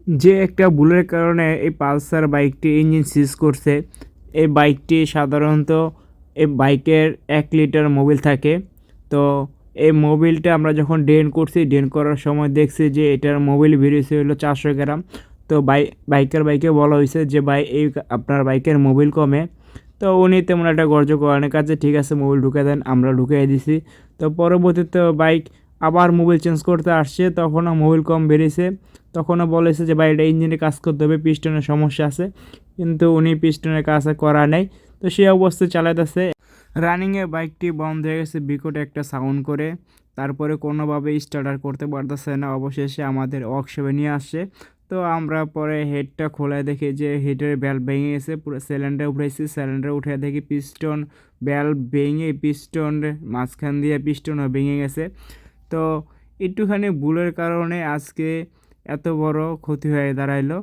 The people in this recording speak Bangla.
যে একটা ভুলের কারণে এই পালসার বাইকটি ইঞ্জিন সিজ করছে। এই বাইকটি সাধারণত এই বাইকের ১ লিটার মোবিল থাকে। তো এই মোবিলটা আমরা যখন ড্রেন করছি, ড্রেন করার সময় দেখছি যে এটার মোবিল বেরিয়েছে হলো ৪০০ গ্রাম। তো বাইকে বলা হয়েছে যে ভাই এই আপনার বাইকের মোবিল কমে। তো উনি তেমন একটা গর্জ করেনি, কাছে ঠিক আছে মোবিল ঢুকে দেন, আমরা ঢুকিয়ে দিছি। তো পরবর্তীতে বাইক আবার মোবিল চেঞ্জ করতে আসছে, তখনও মোবিল কম বেরিয়েছে। তখনও বলেছে যে ভাই এটা ইঞ্জিনে কাজ করতে হবে, পিস্টনের সমস্যা আছে। কিন্তু উনি পিস্টনের কাজ করা নেই। তো সেই অবস্থায় চালাইতেছে। রানিংয়ে বাইকটি বন্ধ হয়ে গেছে বিকট একটা সাউন্ড করে। তারপরে কোনোভাবে স্টার্টার করতে পারতেছে না। অবশেষে আমাদের ওয়ার্কশপে নিয়ে আসছে। তো আমরা পরে হেডটা খোলায় দেখি যে হেডের ভ্যালভ ভেঙে গেছে। পুরো সিলিন্ডার উঠেছি, সিলিন্ডার উঠে দেখি পিস্টন ভ্যালভ ভেঙে পিস্টন মাঝখান দিয়ে পিস্টনও ভেঙে গেছে। তো একটুখানি ভুলের কারণে আজকে এত বড় ক্ষতি হয়ে দাঁড়াইলো।